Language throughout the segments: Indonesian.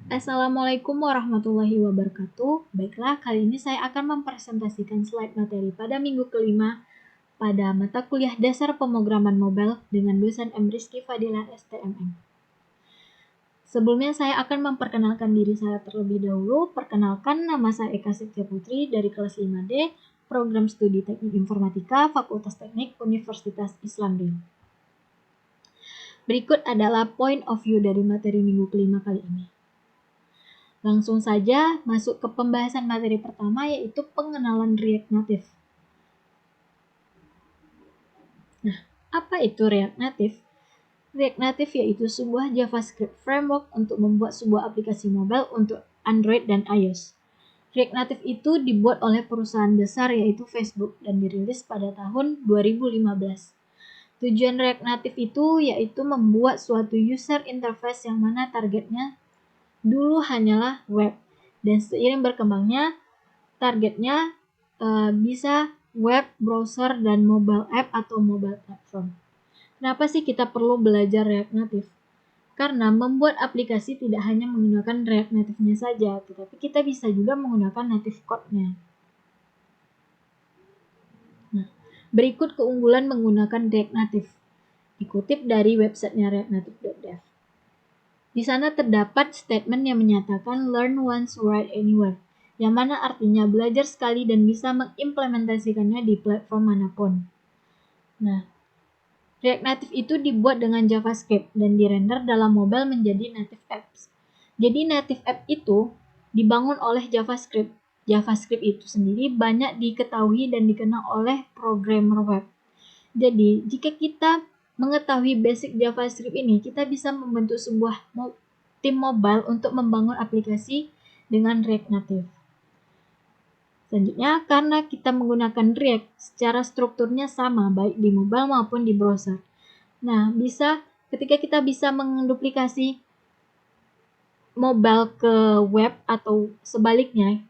Assalamualaikum warahmatullahi wabarakatuh. Baiklah, kali ini saya akan mempresentasikan slide materi pada minggu kelima pada mata kuliah dasar pemrograman mobile dengan dosen M. Rizky Fadilah STMM. Sebelumnya saya akan memperkenalkan diri saya terlebih dahulu. Perkenalkan, nama saya Eka Sitya Putri dari kelas 5D, Program Studi Teknik Informatika, Fakultas Teknik Universitas Islam Riau. Berikut adalah point of view dari materi minggu kelima kali ini. Langsung saja masuk ke pembahasan materi pertama, yaitu pengenalan React Native. Nah, apa itu React Native? React Native yaitu sebuah JavaScript framework untuk membuat sebuah aplikasi mobile untuk Android dan iOS. React Native itu dibuat oleh perusahaan besar yaitu Facebook dan dirilis pada tahun 2015. Tujuan React Native itu yaitu membuat suatu user interface yang mana targetnya dulu hanyalah web, dan seiring berkembangnya targetnya bisa web, browser, dan mobile app atau mobile platform. Kenapa sih kita perlu belajar React Native? Karena membuat aplikasi tidak hanya menggunakan React Native-nya saja, tetapi kita bisa juga menggunakan native code-nya. Nah, berikut keunggulan menggunakan React Native. Dikutip dari websitenya reactnative.dev. Di sana terdapat statement yang menyatakan learn once, write anywhere, yang mana artinya belajar sekali dan bisa mengimplementasikannya di platform manapun. Nah, React Native itu dibuat dengan JavaScript dan dirender dalam mobile menjadi native apps. Jadi native app itu dibangun oleh JavaScript. JavaScript itu sendiri banyak diketahui dan dikenal oleh programmer web. Jadi, jika kita mengetahui basic JavaScript ini, kita bisa membentuk sebuah tim mobile untuk membangun aplikasi dengan React Native. Selanjutnya, karena kita menggunakan React, secara strukturnya sama baik di mobile maupun di browser. Nah, ketika kita bisa menduplikasi mobile ke web atau sebaliknya,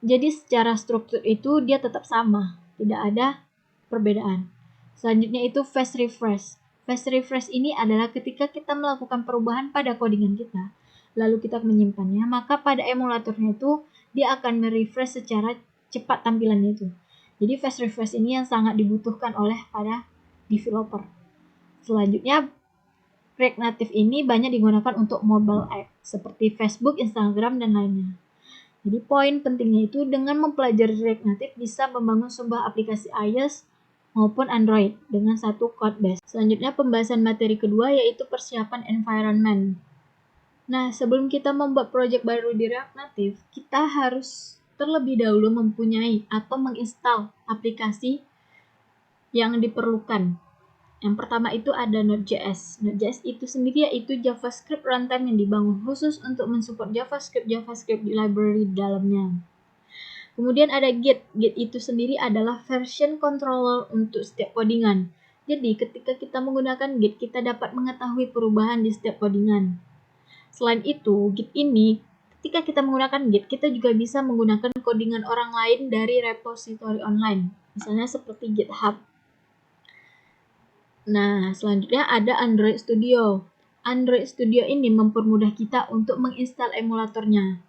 jadi secara struktur itu dia tetap sama, tidak ada perbedaan. Selanjutnya itu fast refresh. Fast refresh ini adalah ketika kita melakukan perubahan pada codingan kita, lalu kita menyimpannya, maka pada emulatornya itu dia akan merefresh secara cepat tampilannya itu. Jadi fast refresh ini yang sangat dibutuhkan oleh para developer. Selanjutnya, React Native ini banyak digunakan untuk mobile app seperti Facebook, Instagram, dan lainnya. Jadi poin pentingnya itu dengan mempelajari React Native bisa membangun sebuah aplikasi iOS maupun Android dengan satu code base. Selanjutnya pembahasan materi kedua yaitu persiapan environment. Nah, sebelum kita membuat project baru di React Native, kita harus terlebih dahulu mempunyai atau menginstal aplikasi yang diperlukan. Yang pertama itu ada Node.js. Node.js itu sendiri yaitu JavaScript runtime yang dibangun khusus untuk mensupport JavaScript di library di dalamnya. Kemudian ada Git. Git itu sendiri adalah version controller untuk setiap codingan. Jadi ketika kita menggunakan Git, kita dapat mengetahui perubahan di setiap codingan. Selain itu, Git ini, ketika kita menggunakan Git, kita juga bisa menggunakan codingan orang lain dari repository online. Misalnya seperti GitHub. Nah, selanjutnya ada Android Studio. Android Studio ini mempermudah kita untuk menginstal emulatornya.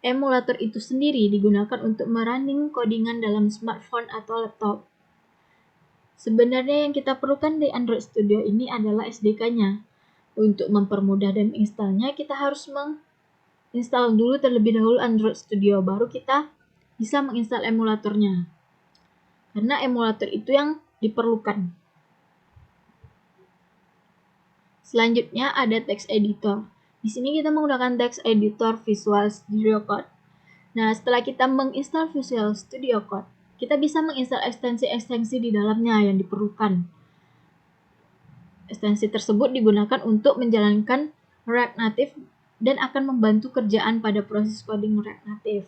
Emulator itu sendiri digunakan untuk merunning codingan dalam smartphone atau laptop. Sebenarnya yang kita perlukan di Android Studio ini adalah SDK-nya. Untuk mempermudah dan menginstalnya, kita harus menginstal dulu terlebih dahulu Android Studio, baru kita bisa menginstal emulatornya. Karena emulator itu yang diperlukan. Selanjutnya ada text editor. Di sini kita menggunakan text editor Visual Studio Code. Nah, setelah kita menginstal Visual Studio Code, kita bisa menginstal ekstensi-ekstensi di dalamnya yang diperlukan. Ekstensi tersebut digunakan untuk menjalankan React Native dan akan membantu kerjaan pada proses coding React Native.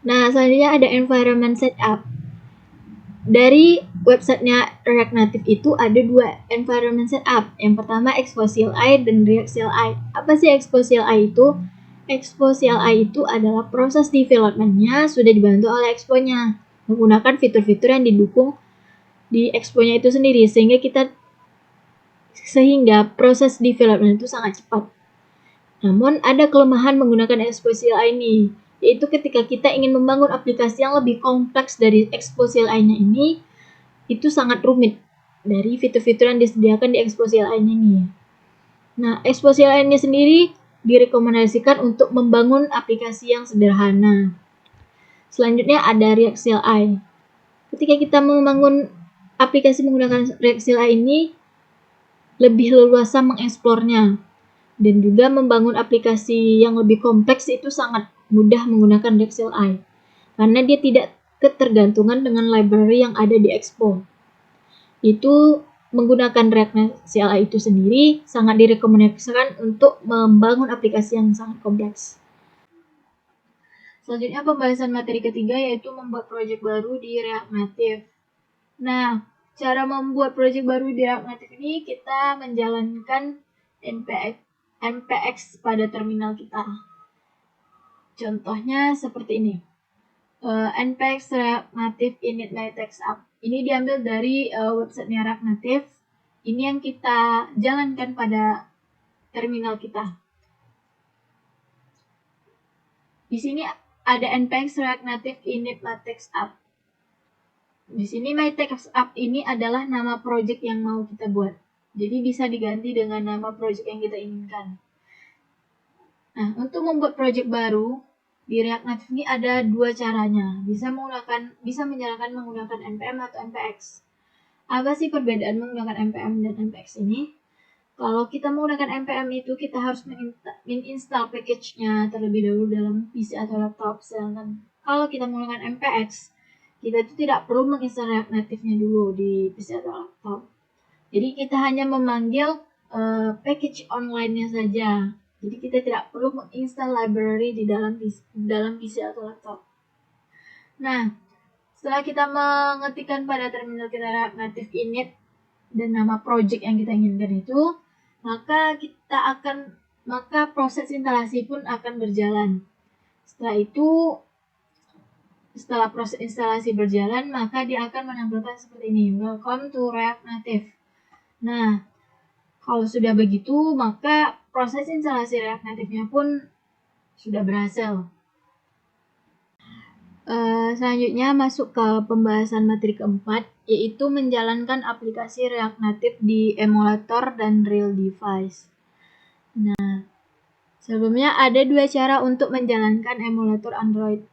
Nah, selanjutnya ada environment setup. Dari websitenya React Native itu ada dua environment setup. Yang pertama Expo CLI dan React CLI. Apa sih Expo CLI itu? Expo CLI itu adalah proses development-nya sudah dibantu oleh Expo-nya, menggunakan fitur-fitur yang didukung di Expo-nya itu sendiri, sehingga kita sehingga proses development itu sangat cepat. Namun ada kelemahan menggunakan Expo.CLI ini, yaitu ketika kita ingin membangun aplikasi yang lebih kompleks dari Expo.CLI-nya ini, itu sangat rumit dari fitur-fitur yang disediakan di Expo.CLI ini. Nah, Expo.CLI ini sendiri direkomendasikan untuk membangun aplikasi yang sederhana. Selanjutnya ada React.CLI. Ketika kita membangun aplikasi menggunakan React.CLI ini, lebih leluasa mengeksplornya. Dan juga membangun aplikasi yang lebih kompleks itu sangat mudah menggunakan React.CLI. Karena dia tidak ketergantungan dengan library yang ada di Expo. Itu menggunakan React.CLI itu sendiri sangat direkomendasikan untuk membangun aplikasi yang sangat kompleks. Selanjutnya pembahasan materi ketiga yaitu membuat proyek baru di React Native. Nah, cara membuat proyek baru di React Native ini kita menjalankan npx pada terminal kita. Contohnya seperti ini. npx React Native init my text app. Ini diambil dari websitenya React Native. Ini yang kita jalankan pada terminal kita. Di sini ada npx React Native init my text app. Di sini my text app ini adalah nama project yang mau kita buat. Jadi bisa diganti dengan nama project yang kita inginkan. Nah, untuk membuat project baru di React Native ini ada dua caranya. Bisa menjalankan menggunakan npm atau npx. Apa sih perbedaan menggunakan npm dan npx ini? Kalau kita menggunakan npm itu kita harus menginstal package-nya terlebih dahulu dalam PC atau laptop. Sedangkan kalau kita menggunakan npx, kita itu tidak perlu menginstal React Native-nya dulu di PC atau laptop. Jadi kita hanya memanggil package online-nya saja. Jadi kita tidak perlu menginstal library di dalam PC atau laptop. Nah, setelah kita mengetikkan pada terminal kita React Native init dan nama project yang kita inginkan itu, maka proses instalasi pun akan berjalan. Setelah proses instalasi berjalan, maka dia akan menampilkan seperti ini, welcome to React Native. Nah, kalau sudah begitu, maka proses instalasi React Native-nya pun sudah berhasil. Selanjutnya masuk ke pembahasan materi keempat, yaitu menjalankan aplikasi React Native di emulator dan real device. Nah, sebelumnya ada dua cara untuk menjalankan emulator Android.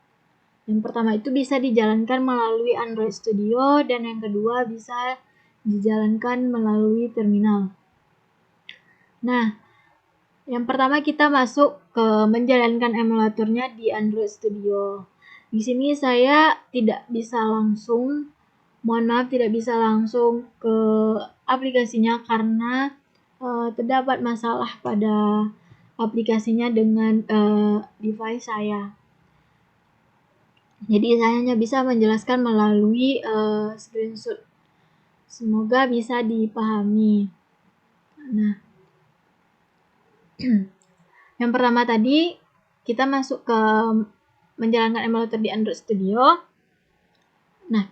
Yang pertama itu bisa dijalankan melalui Android Studio, dan yang kedua bisa dijalankan melalui terminal. Nah, yang pertama kita masuk ke menjalankan emulatornya di Android Studio. Di sini saya tidak bisa langsung ke aplikasinya karena terdapat masalah pada aplikasinya dengan device saya. Jadi saya hanya bisa menjelaskan melalui screenshot. Semoga bisa dipahami. Nah, yang pertama tadi kita masuk ke menjalankan emulator di Android Studio. Nah,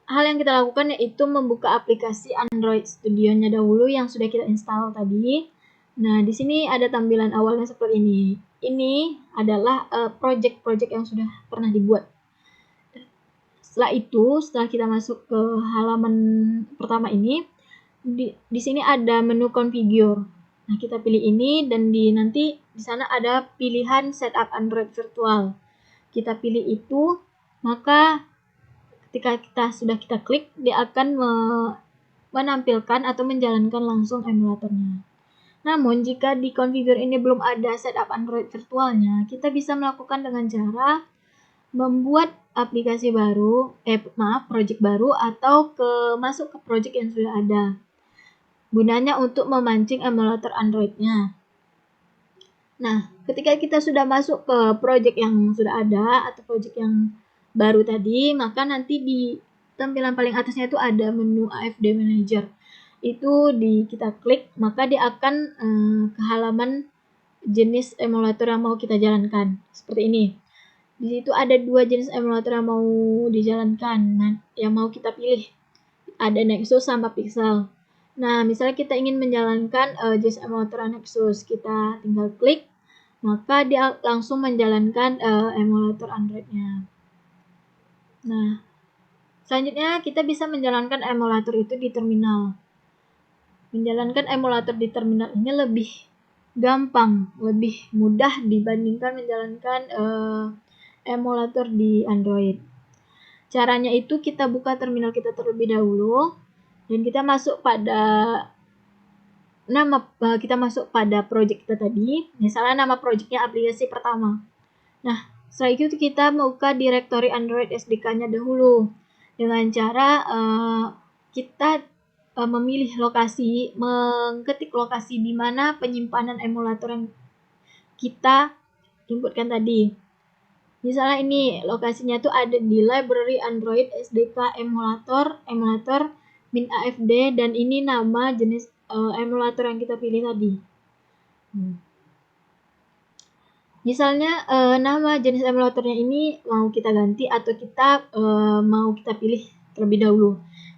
hal yang kita lakukan yaitu membuka aplikasi Android Studio-nya dahulu yang sudah kita install tadi. Nah, di sini ada tampilan awalnya seperti ini. Ini adalah project-project yang sudah pernah dibuat. Setelah kita masuk ke halaman pertama ini, di sini ada menu configure. Nah, kita pilih ini dan nanti di sana ada pilihan setup Android virtual. Kita pilih itu, maka ketika kita klik, dia akan menampilkan atau menjalankan langsung emulatornya. Namun, jika di configure ini belum ada setup Android virtualnya, kita bisa melakukan dengan cara membuat aplikasi baru, project baru, atau masuk ke project yang sudah ada. Gunanya untuk memancing emulator Android-nya. Nah, ketika kita sudah masuk ke project yang sudah ada atau project yang baru tadi, maka nanti di tampilan paling atasnya itu ada menu AFD Manager. Itu kita klik, maka dia akan ke halaman jenis emulator yang mau kita jalankan. Seperti ini. Di situ ada dua jenis emulator yang mau dijalankan, yang mau kita pilih. Ada Nexus sama Pixel. Nah, misalnya kita ingin menjalankan JS Emulator Nexus, kita tinggal klik, maka dia langsung menjalankan emulator Android-nya. Nah, selanjutnya kita bisa menjalankan emulator itu di terminal. Menjalankan emulator di terminal ini lebih gampang, lebih mudah dibandingkan menjalankan emulator di Android. Caranya itu kita buka terminal kita terlebih dahulu dan kita masuk pada project kita tadi. Misalnya nama projectnya aplikasi pertama. Nah, setelah itu kita buka direktori Android SDK-nya dahulu dengan cara kita memilih lokasi, mengetik lokasi di mana penyimpanan emulator yang kita inputkan tadi. Misalnya ini lokasinya tuh ada di library Android SDK emulator min AFD, dan ini nama jenis emulator yang kita pilih tadi. Misalnya nama jenis emulatornya ini mau kita ganti atau kita mau kita pilih terlebih dahulu.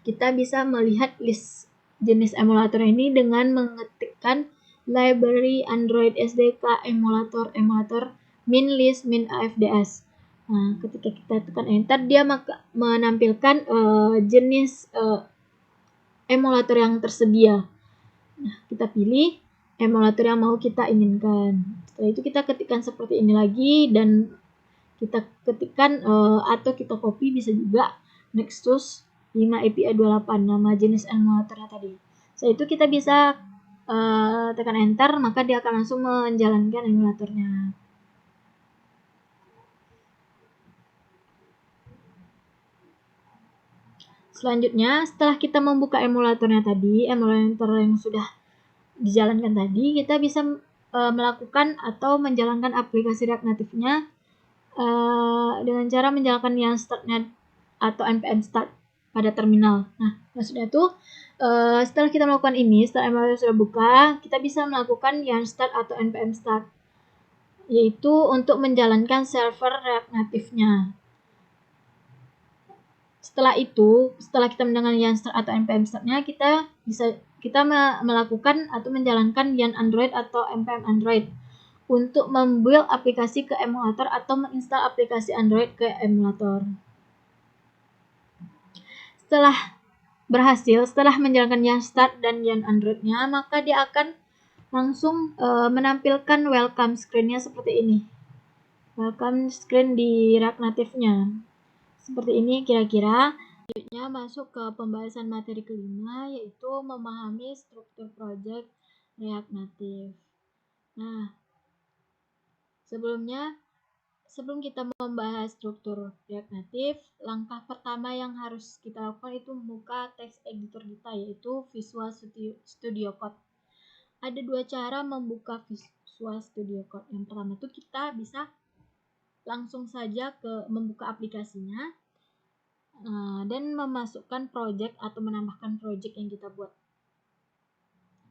Kita bisa melihat list jenis emulator ini dengan mengetikkan library Android SDK emulator min list min AFDS. Nah, ketika kita tekan enter, dia menampilkan jenis emulator yang tersedia. Nah, kita pilih emulator yang mau kita inginkan. Setelah itu kita ketikkan seperti ini lagi dan kita ketikkan atau kita copy bisa juga Nexus 5 API 28 nama jenis emulatornya tadi. Setelah itu kita bisa tekan enter, maka dia akan langsung menjalankan emulatornya. Selanjutnya, setelah kita membuka emulatornya tadi, emulator yang sudah dijalankan tadi, kita bisa melakukan atau menjalankan aplikasi React Native-nya dengan cara menjalankan yarn start-nya atau npm start pada terminal. Nah, maksudnya tuh setelah kita melakukan ini, setelah emulator sudah buka, kita bisa melakukan yarn start atau npm start, yaitu untuk menjalankan server React Native-nya. Setelah itu, setelah kita menjalankan yarn start atau npm start-nya, kita melakukan atau menjalankan yarn Android atau npm Android untuk membuild aplikasi ke emulator atau menginstal aplikasi Android ke emulator. Setelah menjalankan yarn start dan yarn Android-nya, maka dia akan langsung menampilkan welcome screen-nya seperti ini. Welcome screen di React Native-nya. Seperti ini kira-kira. Selanjutnya masuk ke pembahasan materi kelima, yaitu memahami struktur project React Native. Nah, sebelum kita membahas struktur React Native, langkah pertama yang harus kita lakukan itu membuka text editor kita, yaitu Visual Studio Code. Ada dua cara membuka Visual Studio Code. Yang pertama itu kita bisa langsung saja membuka aplikasinya dan memasukkan project atau menambahkan project yang kita buat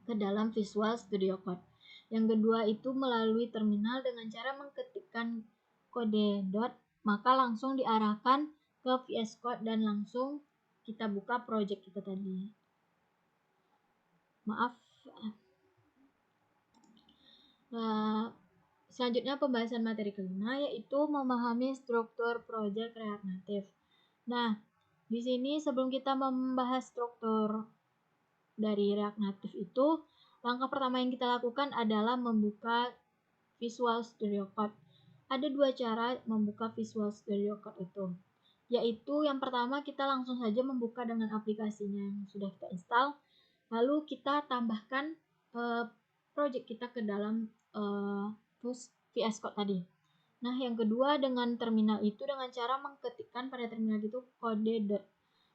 ke dalam Visual Studio Code. Yang kedua itu melalui terminal dengan cara mengetikkan kode dot, maka langsung diarahkan ke VS Code dan langsung kita buka project kita tadi. Selanjutnya pembahasan materi kelima, yaitu memahami struktur project React Native. Nah, di sini sebelum kita membahas struktur dari React Native itu, langkah pertama yang kita lakukan adalah membuka Visual Studio Code. Ada dua cara membuka Visual Studio Code itu, yaitu yang pertama kita langsung saja membuka dengan aplikasinya yang sudah kita install, lalu kita tambahkan project kita ke dalam VS Code tadi. Nah, yang kedua dengan terminal itu dengan cara mengetikkan pada terminal itu kode dot,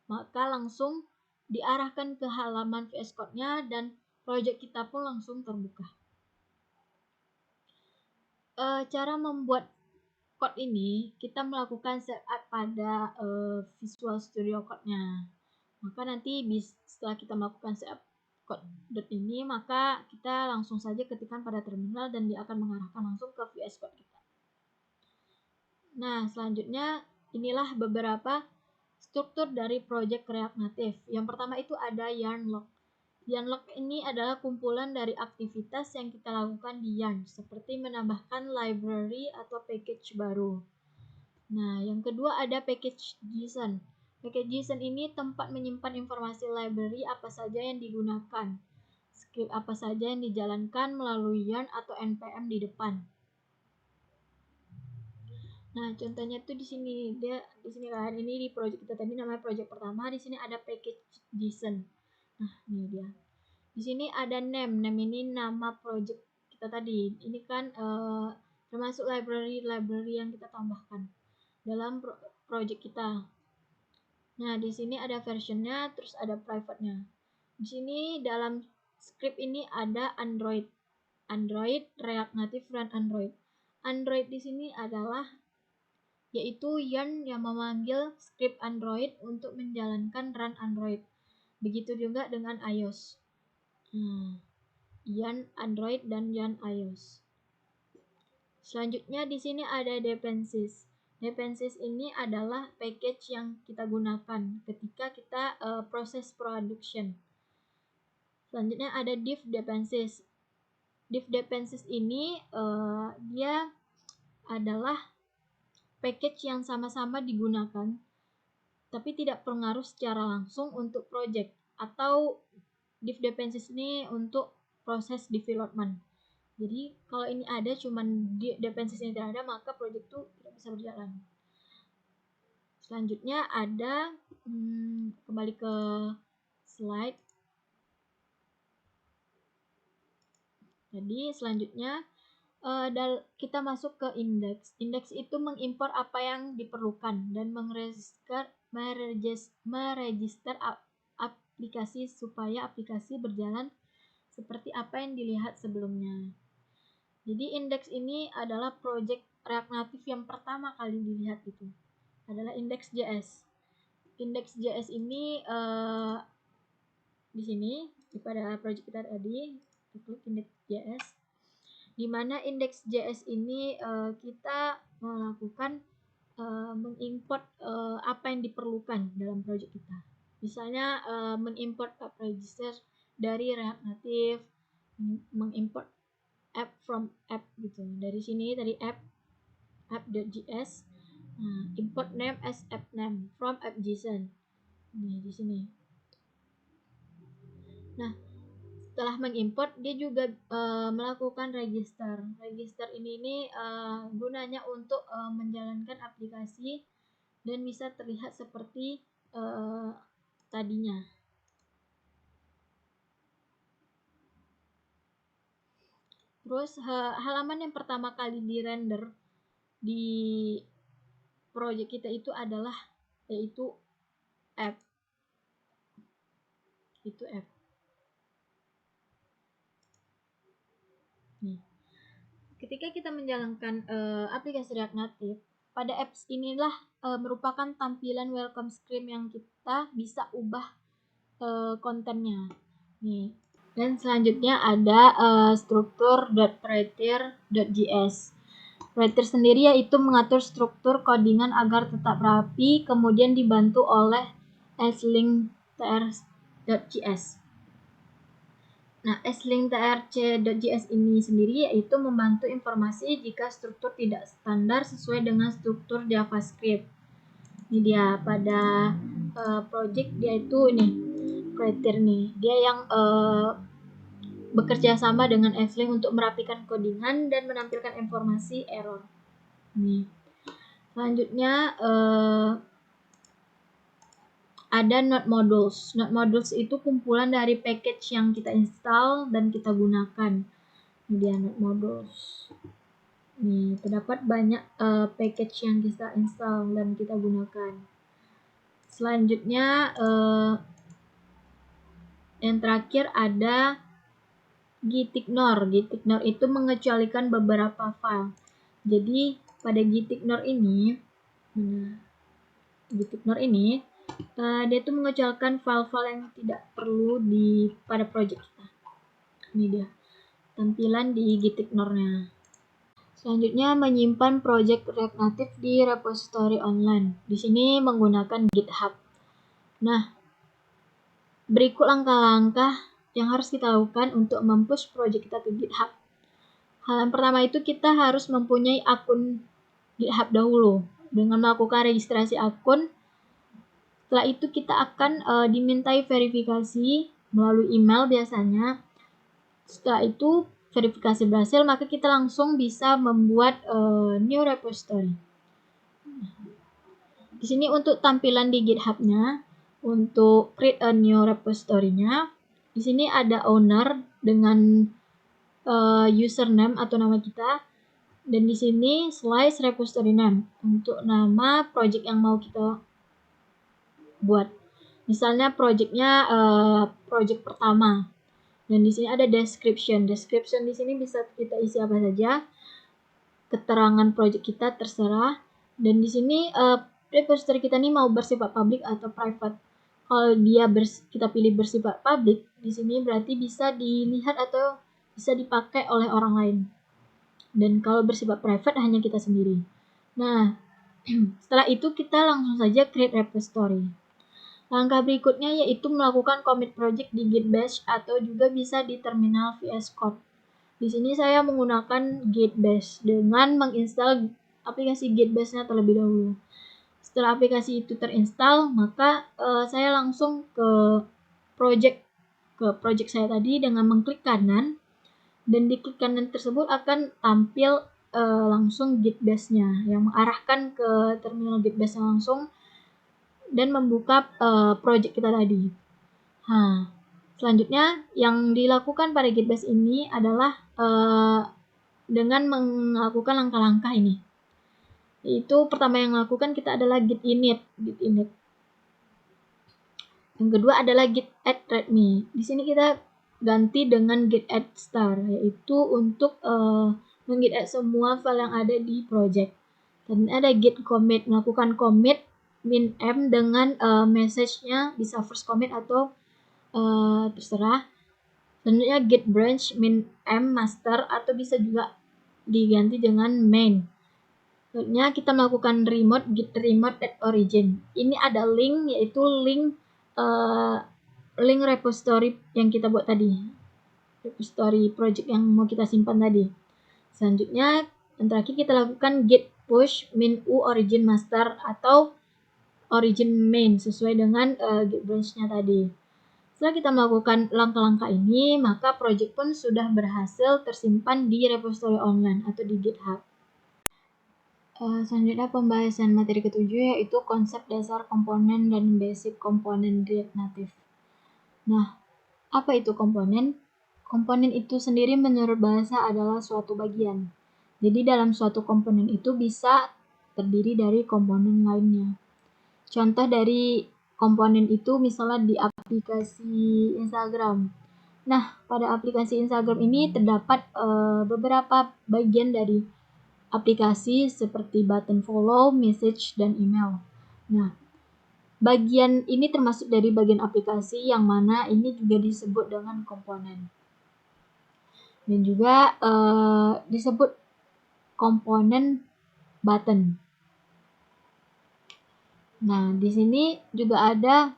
maka langsung diarahkan ke halaman VS Code-nya dan project kita pun langsung terbuka. Cara membuat code ini, kita melakukan setup pada Visual Studio Code-nya. Maka nanti setelah kita melakukan setup code ini, maka kita langsung saja ketikkan pada terminal dan dia akan mengarahkan langsung ke VS Code kita. Nah, selanjutnya inilah beberapa struktur dari project React Native. Yang pertama itu ada yarn log. Yarn log ini adalah kumpulan dari aktivitas yang kita lakukan di Yarn, seperti menambahkan library atau package baru. Nah, yang kedua ada package JSON. Package JSON ini tempat menyimpan informasi library apa saja yang digunakan, script apa saja yang dijalankan melalui Yarn atau npm di depan. Nah, contohnya tuh di sini kan, ini di project kita tadi namanya project pertama, di sini ada package JSON. Nah, ini dia. Di sini ada name ini nama project kita tadi. Ini kan termasuk library yang kita tambahkan dalam project kita. Nah, di sini ada versionnya, terus ada private-nya. Di sini dalam script ini ada Android, React Native, Run Android. Android di sini adalah yaitu Yarn yang memanggil script Android untuk menjalankan Run Android. Begitu juga dengan iOS. Yarn Android dan Yarn iOS. Selanjutnya di sini ada dependencies. Dependencies ini adalah package yang kita gunakan ketika kita proses production. Selanjutnya ada div dependencies. Div dependencies ini dia adalah package yang sama-sama digunakan tapi tidak berpengaruh secara langsung untuk project, atau div dependencies ini untuk proses development. Jadi kalau ini ada cuman dependencies ini tidak ada, maka project itu tidak bisa berjalan. Selanjutnya ada kembali ke slide. Jadi selanjutnya kita masuk ke index. Index itu mengimpor apa yang diperlukan dan meregister aplikasi supaya aplikasi berjalan seperti apa yang dilihat sebelumnya. Jadi index ini adalah project React Native yang pertama kali dilihat itu adalah index.js. Index.js ini di sini pada project kita tadi, klik index.js. Di mana index.js ini kita melakukan mengimport apa yang diperlukan dalam project kita. Misalnya mengimport app register dari React Native, mengimport app from app gitu. Dari sini tadi app.js, import name as app name from app.json. Nih di sini. Nah, setelah mengimport dia juga melakukan register. Register ini gunanya untuk menjalankan aplikasi dan bisa terlihat seperti tadinya. Terus halaman yang pertama kali di-render di project kita itu adalah yaitu app. Itu app. Nih. Ketika kita menjalankan aplikasi React Native, pada apps inilah merupakan tampilan welcome screen yang kita bisa ubah kontennya. Nih. Dan selanjutnya ada struktur.writer.js. Writer sendiri yaitu mengatur struktur codingan agar tetap rapi, kemudian dibantu oleh slink.trc.js. Nah, slink.trc.js ini sendiri yaitu membantu informasi jika struktur tidak standar sesuai dengan struktur JavaScript. Ini dia pada project dia itu ini Writer nih. Dia yang bekerja sama dengan slink untuk merapikan codingan dan menampilkan informasi error. Nih. Selanjutnya ada node modules. Node modules itu kumpulan dari package yang kita install dan kita gunakan. Ini dia node modules. Nih, terdapat banyak package yang kita install dan kita gunakan. Selanjutnya yang terakhir ada gitignore. Gitignore itu mengecualikan beberapa file. Jadi pada gitignore ini dia tuh mengecualikan file-file yang tidak perlu pada project kita. Ini dia tampilan di gitignore-nya. Selanjutnya menyimpan project React Native di repository online. Di sini menggunakan GitHub. Nah, berikut langkah-langkah yang harus kita lakukan untuk mempush project kita ke GitHub. Hal yang pertama itu kita harus mempunyai akun GitHub dahulu dengan melakukan registrasi akun. Setelah itu kita akan dimintai verifikasi melalui email biasanya. Setelah itu verifikasi berhasil, maka kita langsung bisa membuat new repository. Di sini untuk tampilan di GitHub-nya, untuk create a new repository-nya, di sini ada owner dengan username atau nama kita, dan di sini slice repository name untuk nama project yang mau kita buat. Misalnya projectnya project pertama, dan di sini ada description. Description di sini bisa kita isi apa saja, keterangan project kita terserah, dan di sini repository kita ini mau bersifat public atau private. Kalau dia kita pilih bersifat public, di sini berarti bisa dilihat atau bisa dipakai oleh orang lain. Dan kalau bersifat private hanya kita sendiri. Nah, setelah itu kita langsung saja create repository. Langkah berikutnya yaitu melakukan commit project di Git Bash atau juga bisa di terminal VS Code. Di sini saya menggunakan Git Bash dengan menginstal aplikasi Git Bash-nya terlebih dahulu. Setelah aplikasi itu terinstall, maka saya langsung ke project saya tadi dengan mengklik kanan, dan di klik kanan tersebut akan tampil langsung Git Bash-nya yang mengarahkan ke terminal Git Bash langsung dan membuka project kita tadi. Nah, selanjutnya yang dilakukan pada Git Bash ini adalah dengan melakukan langkah-langkah ini. Itu pertama yang melakukan kita adalah git init. Yang kedua adalah git add readme. Di sini kita ganti dengan git add star, yaitu untuk menggit add semua file yang ada di project. Dan ada git commit, melakukan commit min m dengan message-nya bisa first commit atau terserah. Selanjutnya git branch min m master atau bisa juga diganti dengan main. Selanjutnya kita melakukan git remote at origin. Ini ada link, yaitu link repository yang kita buat tadi, repository project yang mau kita simpan tadi. Selanjutnya yang terakhir kita lakukan git push min u origin master atau origin main sesuai dengan git branch-nya tadi. Setelah kita melakukan langkah-langkah ini, maka project pun sudah berhasil tersimpan di repository online atau di GitHub. Selanjutnya pembahasan materi ketujuh yaitu konsep dasar komponen dan basic komponen React Native. Nah, apa itu komponen? Komponen itu sendiri menurut bahasa adalah suatu bagian. Jadi dalam suatu komponen itu bisa terdiri dari komponen lainnya. Contoh dari komponen itu misalnya di aplikasi Instagram. Nah, pada aplikasi Instagram ini terdapat beberapa bagian dari aplikasi seperti button follow, message, dan email. Nah, bagian ini termasuk dari bagian aplikasi yang mana ini juga disebut dengan komponen. Dan juga disebut komponen button. Nah, di sini juga ada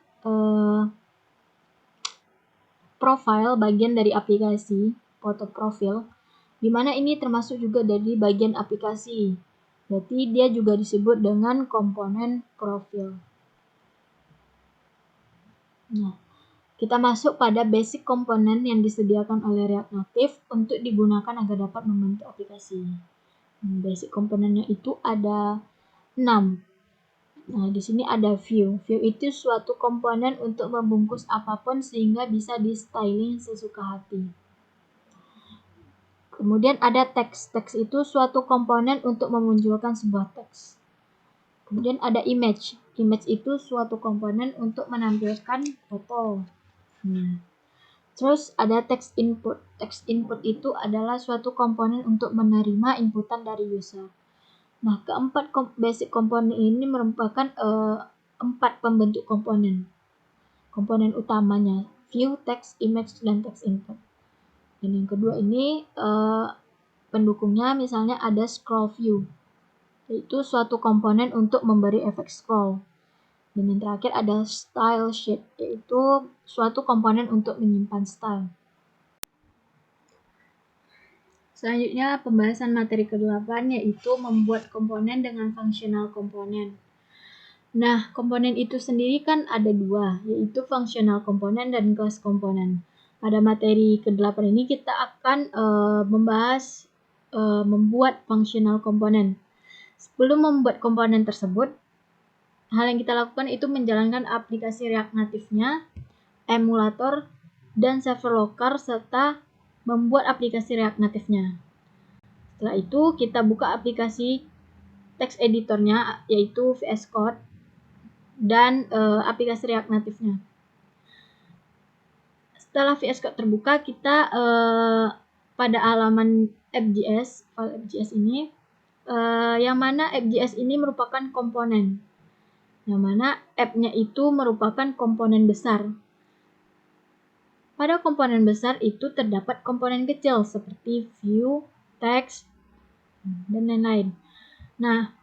profile bagian dari aplikasi, foto profil, di mana ini termasuk juga dari bagian aplikasi. Berarti dia juga disebut dengan komponen profil. Nah, kita masuk pada basic komponen yang disediakan oleh React Native untuk digunakan agar dapat membentuk aplikasi. Basic komponennya itu ada 6. Nah, di sini ada view. View itu suatu komponen untuk membungkus apapun sehingga bisa di-styling sesuka hati. Kemudian ada text. Text itu suatu komponen untuk memunculkan sebuah teks. Kemudian ada image. Image itu suatu komponen untuk menampilkan foto. Terus ada text input. Text input itu adalah suatu komponen untuk menerima inputan dari user. Nah, keempat basic komponen ini merupakan 4 pembentuk komponen. Komponen utamanya view, text, image, dan text input. Dan yang kedua ini pendukungnya misalnya ada scroll view, yaitu suatu komponen untuk memberi efek scroll. Dan yang terakhir ada style sheet, yaitu suatu komponen untuk menyimpan style. Selanjutnya pembahasan materi ke-8 yaitu membuat komponen dengan functional komponen. Nah, komponen itu sendiri kan ada dua, yaitu functional komponen dan class komponen. Pada materi ke-8 ini kita akan membahas membuat functional komponen. Sebelum membuat komponen tersebut, hal yang kita lakukan itu menjalankan aplikasi React natifnya, emulator, dan server lokal, serta membuat aplikasi React natifnya. Setelah itu kita buka aplikasi text editornya, yaitu VS Code, dan aplikasi React natifnya. Setelah VS Code terbuka, kita pada halaman app.js, file app.js ini, yang mana app.js ini merupakan komponen, yang mana app-nya itu merupakan komponen besar. Pada komponen besar itu terdapat komponen kecil seperti view, text, dan lain-lain. Nah,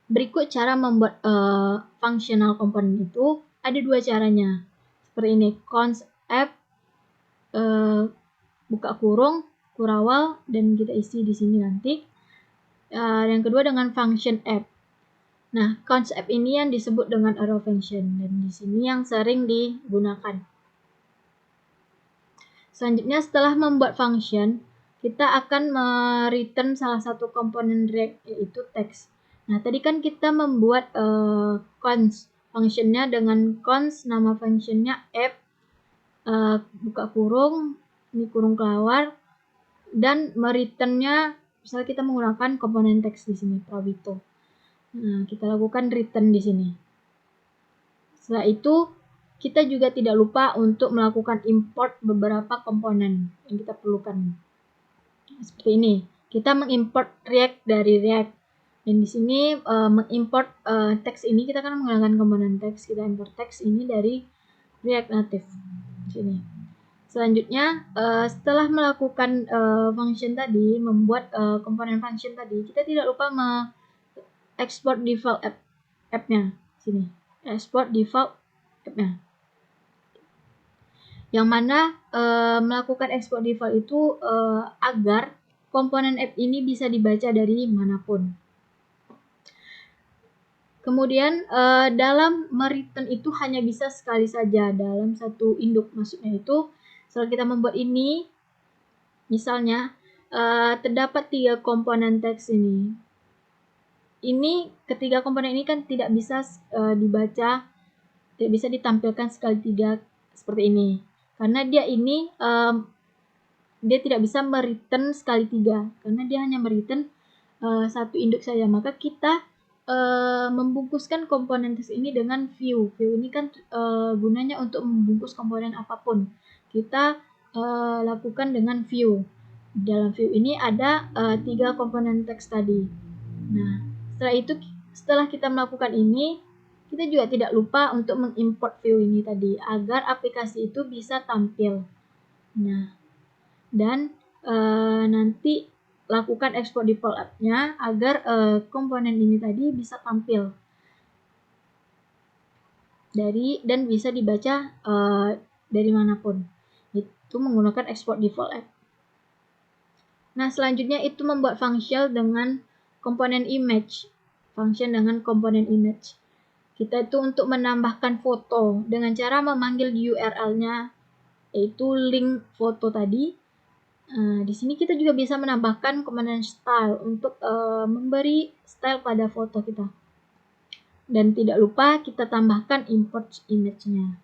berikut cara membuat functional komponen itu ada dua caranya. Seperti ini, const app, buka kurung, kurawal, dan kita isi di sini nanti. Yang kedua dengan function app. Nah, konsep ini yang disebut dengan arrow function, dan di sini yang sering digunakan. Selanjutnya, setelah membuat function, kita akan return salah satu komponen React, yaitu text. Nah, tadi kan kita membuat const functionnya dengan const nama functionnya app, buka kurung, ini kurung kelawar, dan mereturnnya, misalnya kita menggunakan komponen text di sini, probito. Nah, kita lakukan return di sini. Setelah itu, kita juga tidak lupa untuk melakukan import beberapa komponen yang kita perlukan. Seperti ini, kita mengimport React dari React. Dan di sini mengimport teks ini, kita akan menggunakan komponen teks. Kita import teks ini dari React Native. Sini. Selanjutnya, setelah melakukan function tadi, membuat komponen function tadi, kita tidak lupa ekspor default app-nya. Sini, export default app-nya. Yang mana melakukan export default itu agar komponen app ini bisa dibaca dari manapun. Kemudian dalam mereturn itu hanya bisa sekali saja dalam satu induk. Maksudnya itu setelah kita membuat ini, misalnya terdapat 3 komponen teks ini. Ini ketiga komponen ini kan tidak bisa dibaca, tidak bisa ditampilkan sekali 3 seperti ini. Karena dia ini dia tidak bisa mereturn sekali 3, karena dia hanya mereturn satu induk saja. Maka kita membungkuskan komponen teks ini dengan view. View ini kan gunanya untuk membungkus komponen apapun. Kita lakukan dengan view. Dalam view ini ada 3 komponen teks tadi. Nah, setelah kita melakukan ini, kita juga tidak lupa untuk mengimport view ini tadi agar aplikasi itu bisa tampil. Nah, dan nanti lakukan export default app-nya agar komponen ini tadi bisa tampil dan bisa dibaca dari manapun. Itu menggunakan export default app. Nah, selanjutnya itu membuat function dengan komponen image. Function dengan komponen image. Kita itu untuk menambahkan foto dengan cara memanggil URL-nya, yaitu link foto tadi. Di sini kita juga bisa menambahkan komponen style untuk memberi style pada foto kita. Dan tidak lupa kita tambahkan import image-nya.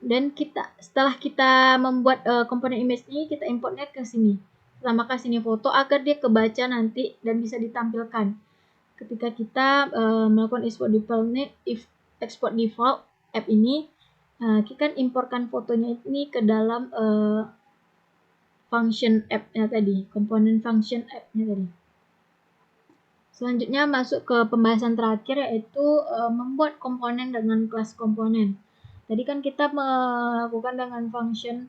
Dan setelah kita membuat komponen image ini, kita importnya ke sini. Tambahkan sini foto agar dia kebaca nanti dan bisa ditampilkan. Ketika kita melakukan export default app ini, kita importkan fotonya ini ke dalam function app-nya tadi, komponen function app-nya tadi. Selanjutnya masuk ke pembahasan terakhir, yaitu membuat komponen dengan kelas komponen. Tadi kan kita melakukan dengan function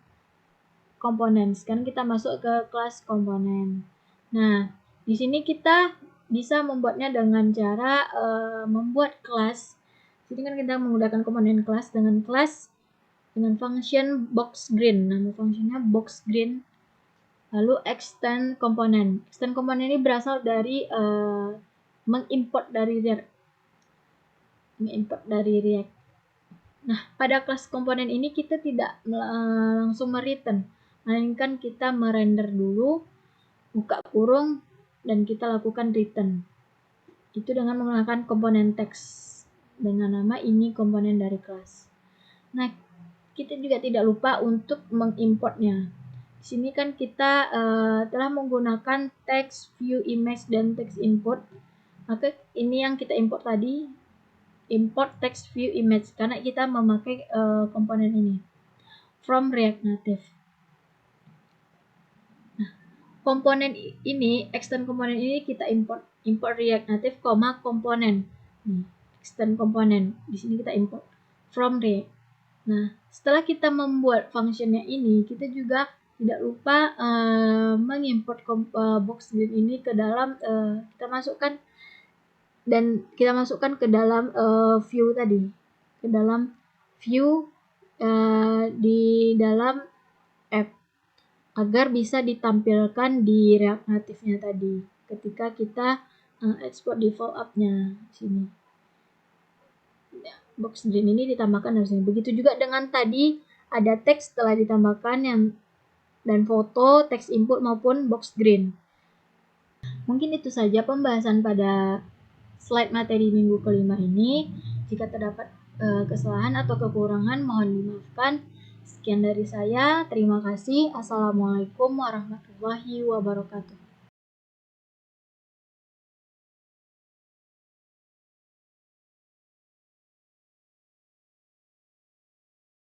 komponen, sekarang kita masuk ke kelas komponen. Nah, di sini kita bisa membuatnya dengan cara membuat kelas. Jadi kan kita menggunakan komponen kelas dengan function box green. Nama fungsinya box green. Lalu extend komponen. Extend komponen ini berasal dari mengimport dari React. Nah, pada kelas komponen ini kita tidak langsung mereturn, melainkan kita merender dulu, buka kurung, dan kita lakukan return. Itu dengan menggunakan komponen text dengan nama ini komponen dari kelas. Nah, kita juga tidak lupa untuk mengimportnya. Di sini kan kita telah menggunakan text, view, image, dan text input. Maka ini yang kita import tadi, import text, view, image, karena kita memakai komponen ini from React Native. Nah, komponen ini, extend komponen ini kita import React Native, komponen. Extend komponen. Di sini kita import from React. Nah, setelah kita membuat functionnya ini, kita juga tidak lupa mengimport box green ini ke dalam kita masukkan ke dalam view tadi, ke dalam view di dalam app, agar bisa ditampilkan di React Native-nya tadi ketika kita export default app-nya sini. Box green ini ditambahkan harusnya. Begitu juga dengan tadi ada teks telah ditambahkan dan foto, teks input maupun box green. Mungkin itu saja pembahasan pada slide materi minggu kelima ini. Jika terdapat kesalahan atau kekurangan mohon dimaafkan. Sekian dari saya. Terima kasih. Assalamualaikum warahmatullahi wabarakatuh.